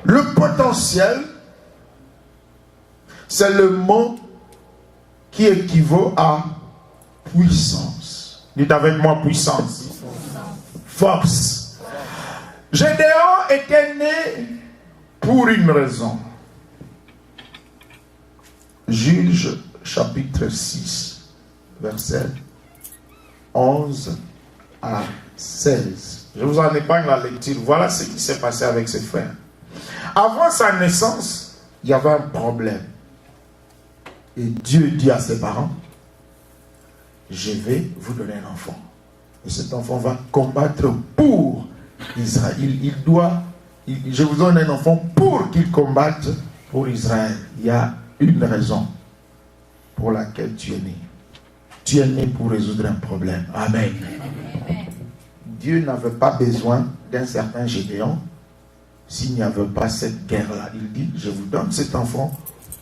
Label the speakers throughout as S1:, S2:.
S1: Le potentiel, c'est le mot qui équivaut à puissance. Dites avec moi puissance. Force. Gédéon était né pour une raison. Juge chapitre 6, verset 11 à 16. Je vous en épargne la lecture. Voilà ce qui s'est passé avec ses frères. Avant sa naissance, il y avait un problème. Et Dieu dit à ses parents, je vais vous donner un enfant. Et cet enfant va combattre pour Israël. Je vous donne un enfant pour qu'il combatte pour Israël. Il y a une raison pour laquelle tu es né. Tu es né pour résoudre un problème. Amen. Dieu n'avait pas besoin d'un certain Gédéon s'il n'y avait pas cette guerre-là. Il dit, je vous donne cet enfant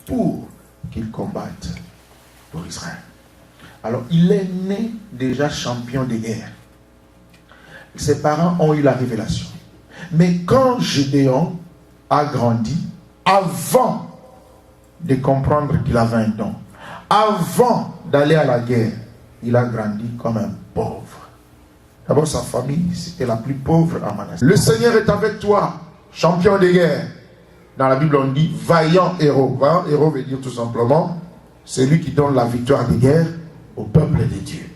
S1: pour qu'il combatte pour Israël. Alors, il est né déjà champion de guerre. Ses parents ont eu la révélation. Mais quand Gédéon a grandi, avant de comprendre qu'il avait un don, avant d'aller à la guerre, il a grandi comme un pauvre. D'abord, sa famille, c'était la plus pauvre à Manassé. Le Seigneur est avec toi, champion de guerre. Dans la Bible, on dit vaillant héros. Vaillant héros veut dire tout simplement celui qui donne la victoire de guerre au peuple de Dieu.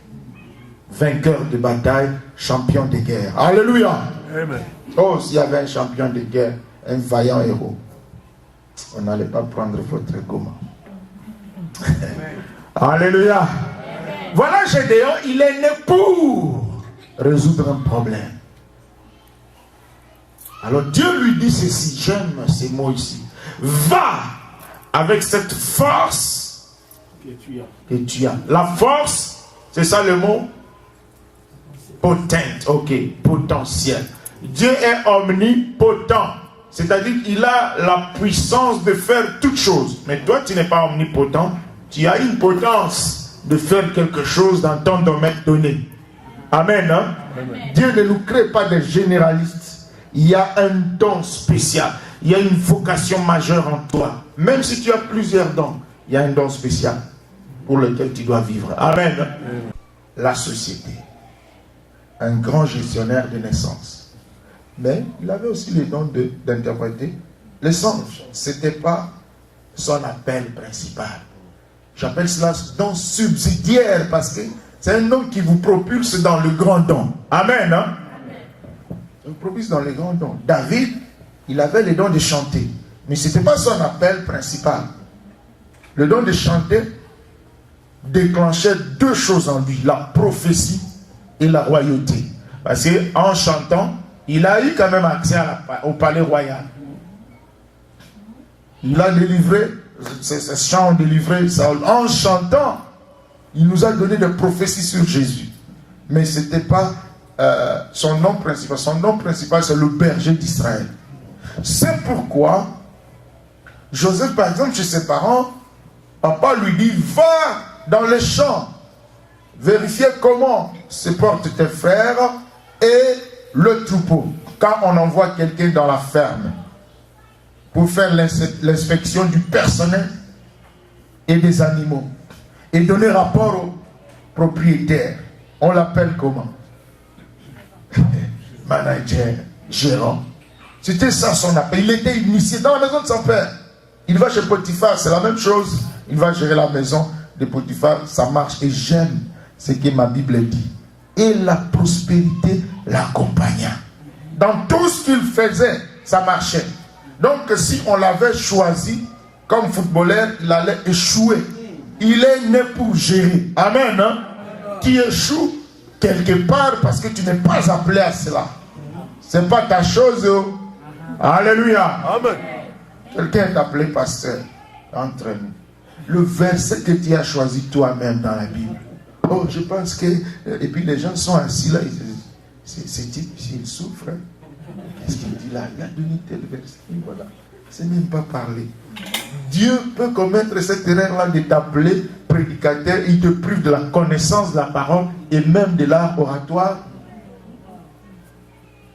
S1: Vainqueur de bataille, champion de guerre. Alléluia.
S2: Amen.
S1: Oh, s'il y avait un champion de guerre, un vaillant héros, on n'allait pas prendre votre gomme. Alléluia. Amen. Voilà Gédéon, il est né pour résoudre un problème. Alors Dieu lui dit ceci, j'aime ces mots ici. Va avec cette force que tu as. La force, c'est ça le mot? Potente, ok, potentiel. Dieu est omnipotent. C'est-à-dire qu'il a la puissance de faire toutes choses. Mais toi, tu n'es pas omnipotent. Tu as une potence de faire quelque chose dans ton domaine donné. Amen, hein? Amen. Dieu ne nous crée pas des généralistes. Il y a un don spécial. Il y a une vocation majeure en toi. Même si tu as plusieurs dons, il y a un don spécial pour lequel tu dois vivre. Amen. Amen. La société. Un grand gestionnaire de naissance. Mais il avait aussi le don d'interpréter les songes. Ce n'était pas son appel principal. J'appelle cela don subsidiaire parce que c'est un don qui vous propulse dans le grand don. Amen. Hein? Il vous propulse dans le grand don. David, il avait le don de chanter. Mais ce n'était pas son appel principal. Le don de chanter déclenchait deux choses en lui. La prophétie et la royauté. Parce qu'en chantant, il a eu quand même accès au palais royal. Il a délivré, ces chants ont délivré Saül. En chantant, il nous a donné des prophéties sur Jésus. Mais ce n'était pas son nom principal. Son nom principal, c'est le berger d'Israël. C'est pourquoi Joseph, par exemple, chez ses parents, papa lui dit, va dans les champs, vérifier comment se portent tes frères et le troupeau. Quand on envoie quelqu'un dans la ferme pour faire l'inspection du personnel et des animaux et donner rapport au propriétaire, on l'appelle comment? Manager, gérant. C'était ça son appel. Il était initié dans la maison de son père. Il va chez Potiphar, c'est la même chose. Il va gérer la maison de Potiphar, ça marche. Et j'aime ce que ma Bible dit. Et la prospérité l'accompagna. Dans tout ce qu'il faisait, ça marchait. Donc si on l'avait choisi comme footballeur, il allait échouer. Il est né pour gérer. Amen. Hein? Qui échoue quelque part parce que tu n'es pas appelé à cela. Ce n'est pas ta chose. Alléluia. Amen. Quelqu'un est appelé pasteur entre nous. Le verset que tu as choisi toi-même dans la Bible. Oh, je pense que... Et puis les gens sont assis là. C'est type, s'il souffre. Qu'est-ce qu'il dit là? Il a donné tel verset. Voilà. C'est même pas parler. Dieu peut commettre cette erreur-là de t'appeler prédicateur. Il te prive de la connaissance de la parole et même de l'art oratoire.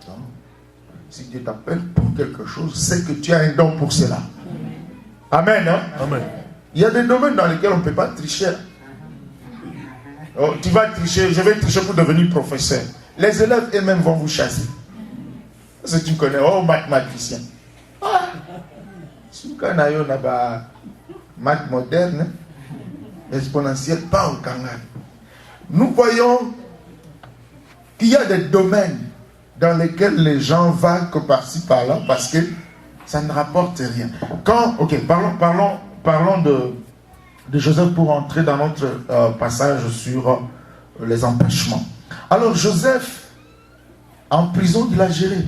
S1: Non. Si Dieu t'appelle pour quelque chose, c'est que tu as un don pour cela. Amen. Hein?
S2: Amen.
S1: Il y a des domaines dans lesquels on ne peut pas tricher. Oh, tu vas tricher, je vais tricher pour devenir professeur. Les élèves eux-mêmes vont vous chasser. Si tu connais, oh, mathématicien. Ah, si tu connais, on a maths moderne, exponentielle, pas au Kangal. Nous voyons qu'il y a des domaines dans lesquels les gens vaguent que par-ci par-là parce que ça ne rapporte rien. Parlons de Joseph pour entrer dans notre passage sur les empêchements. Alors Joseph, en prison, il a géré.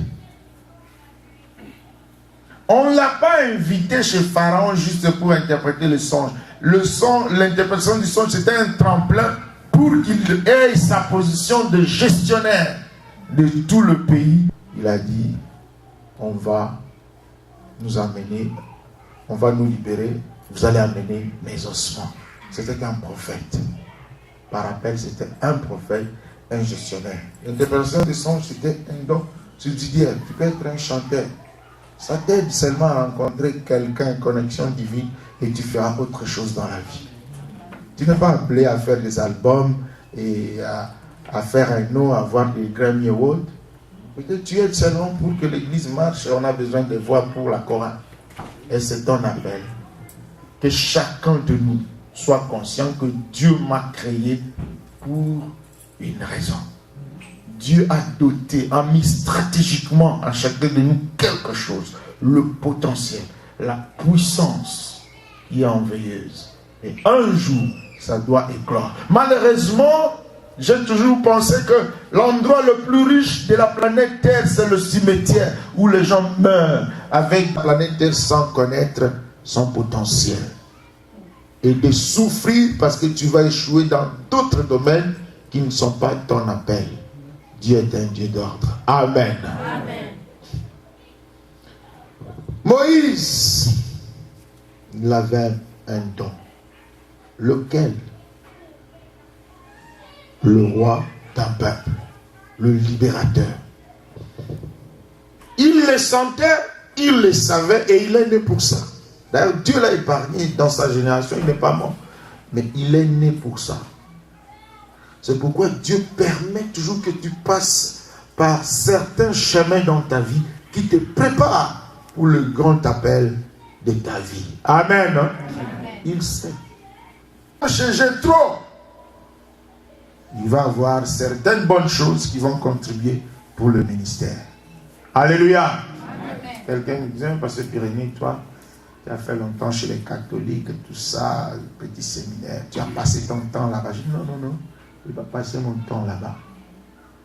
S1: On ne l'a pas invité chez Pharaon juste pour interpréter le songe. L'interprétation du songe, c'était un tremplin pour qu'il ait sa position de gestionnaire de tout le pays. Il a dit, on va nous amener, on va nous libérer, vous allez amener mes ossements. C'était un prophète. Par rappel, c'était un prophète, un gestionnaire. L'interprétation du songe, c'était un don. Tu dis, tu peux être un chanteur. Ça t'aide seulement à rencontrer quelqu'un, une connexion divine, et tu feras autre chose dans la vie. Tu n'es pas appelé à faire des albums et à faire un nom, à avoir des Grammy Awards. Peut-être tu es seulement pour que l'église marche et on a besoin de voix pour la chorale. Et c'est ton appel. Que chacun de nous soit conscient que Dieu m'a créé pour une raison. Dieu a doté, a mis stratégiquement à chacun de nous quelque chose, le potentiel, la puissance qui est enveilleuse. Et un jour, ça doit éclore. Malheureusement, j'ai toujours pensé que l'endroit le plus riche de la planète Terre, c'est le cimetière où les gens meurent avec la planète Terre sans connaître son potentiel. Et de souffrir parce que tu vas échouer dans d'autres domaines qui ne sont pas ton appel. Dieu est un Dieu d'ordre. Amen. Amen. Moïse, il avait un don. Lequel? Le roi d'un peuple, le libérateur. Il le sentait, il le savait et il est né pour ça. D'ailleurs, Dieu l'a épargné dans sa génération, il n'est pas mort. Mais il est né pour ça. C'est pourquoi Dieu permet toujours que tu passes par certains chemins dans ta vie qui te préparent pour le grand appel de ta vie. Amen. Amen. Il sait. Chez Jéthro, il va avoir certaines bonnes choses qui vont contribuer pour le ministère. Alléluia. Amen. Quelqu'un me disait, parce que Pyrénées, toi, tu as fait longtemps chez les catholiques, tout ça, le petit séminaire, tu as passé ton temps là-bas. Je dis, non. Je ne vais pas passer mon temps là-bas.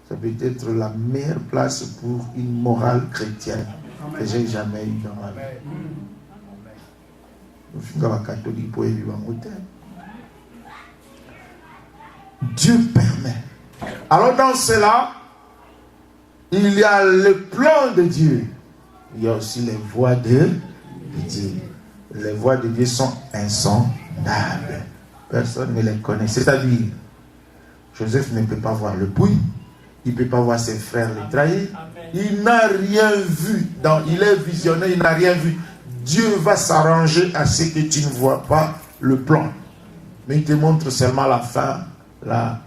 S1: Ça peut être la meilleure place pour une morale chrétienne que j'ai jamais eue dans ma vie. Je suis dans la catholique pour vivre en hôtel. Dieu permet. Alors dans cela, il y a le plan de Dieu. Il y a aussi les voies de Dieu. Les voies de Dieu sont insondables. Personne ne les connaît. C'est-à-dire, Joseph ne peut pas voir le puits, il ne peut pas voir ses frères le trahir, il n'a rien vu, il est visionnaire, il n'a rien vu. Dieu va s'arranger à ce que tu ne vois pas le plan, mais il te montre seulement la fin, la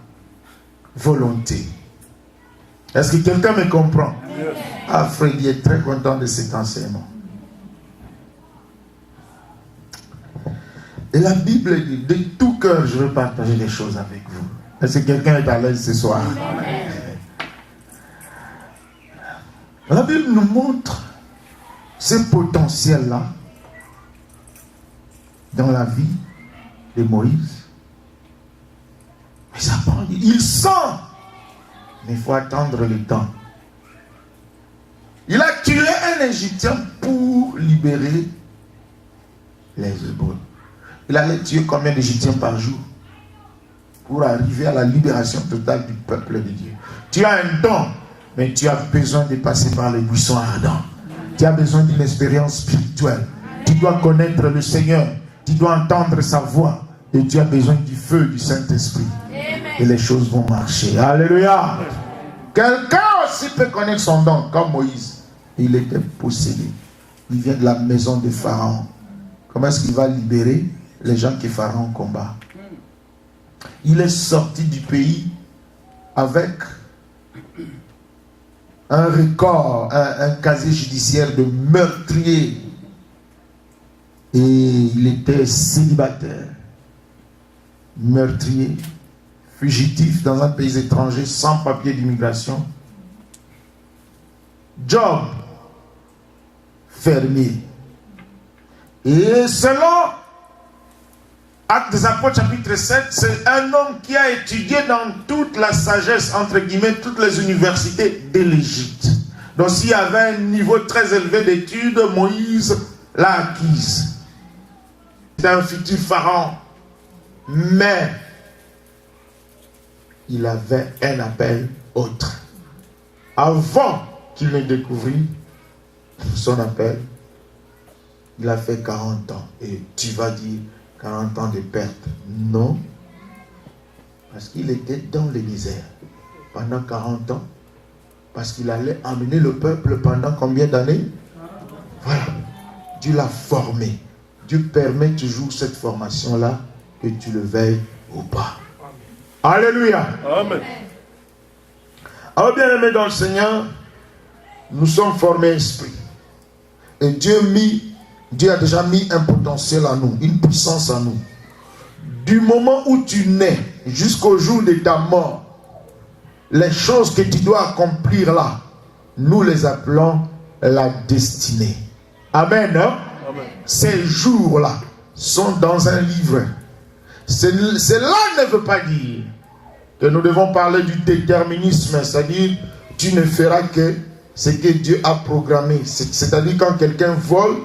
S1: volonté. Est-ce que quelqu'un me comprend? Ah, Freddy est très content de cet enseignement. Et la Bible dit, de tout cœur, je veux partager des choses avec vous. Est-ce que quelqu'un est à l'aise ce soir? Amen. La Bible nous montre ce potentiel-là dans la vie de Moïse. Mais ça prend, il sent, mais il faut attendre le temps. Il a tué un Égyptien pour libérer les Hébreux. Il allait tuer combien d'Égyptiens par jour pour arriver à la libération totale du peuple de Dieu. Tu as un don, mais tu as besoin de passer par les buissons ardents. Tu as besoin d'une expérience spirituelle. Tu dois connaître le Seigneur. Tu dois entendre sa voix. Et tu as besoin du feu du Saint-Esprit. Et les choses vont marcher. Alléluia. Quelqu'un aussi peut connaître son don, comme Moïse. Il était possédé. Il vient de la maison de Pharaon. Comment est-ce qu'il va libérer les gens que Pharaon combat? Il est sorti du pays avec un record, un casier judiciaire de meurtrier. Et il était célibataire, meurtrier, fugitif dans un pays étranger, sans papier d'immigration. Job, fermier. Et selon Actes des Apôtres chapitre 7, c'est un homme qui a étudié dans toute la sagesse, entre guillemets, toutes les universités de l'Égypte. Donc s'il y avait un niveau très élevé d'études, Moïse l'a acquise. C'était un futur pharaon. Mais il avait un appel autre. Avant qu'il ne découvrit son appel, il a fait 40 ans. Et tu vas dire 40 ans de perte. Non. Parce qu'il était dans les misères pendant 40 ans. Parce qu'il allait emmener le peuple pendant combien d'années? Voilà. Dieu l'a formé. Dieu permet toujours cette formation-là, que tu le veuilles ou pas. Alléluia.
S2: Amen.
S1: Alors bien aimés dans le Seigneur, nous sommes formés esprit. Et Dieu a déjà mis un potentiel en nous, une puissance en nous. Du moment où tu nais jusqu'au jour de ta mort, les choses que tu dois accomplir là, nous les appelons la destinée. Amen. Hein?
S2: Amen.
S1: Ces jours-là sont dans un livre. Cela ne veut pas dire que nous devons parler du déterminisme, c'est-à-dire tu ne feras que ce que Dieu a programmé. C'est-à-dire quand quelqu'un vole,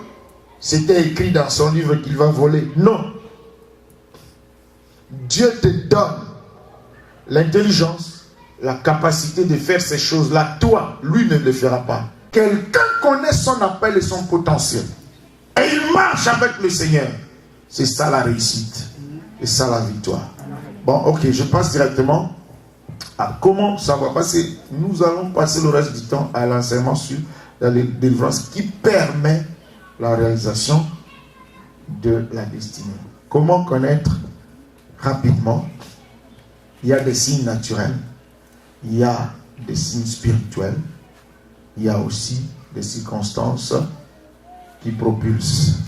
S1: c'était écrit dans son livre qu'il va voler. Non. Dieu te donne l'intelligence, la capacité de faire ces choses-là. Toi, lui ne le fera pas. Quelqu'un connaît son appel et son potentiel. Et il marche avec le Seigneur. C'est ça la réussite. C'est ça la victoire. Bon, ok, je passe directement à comment ça va passer. Nous allons passer le reste du temps à l'enseignement sur la délivrance qui permet la réalisation de la destinée. Comment connaître rapidement? Il y a des signes naturels, il y a des signes spirituels, il y a aussi des circonstances qui propulsent.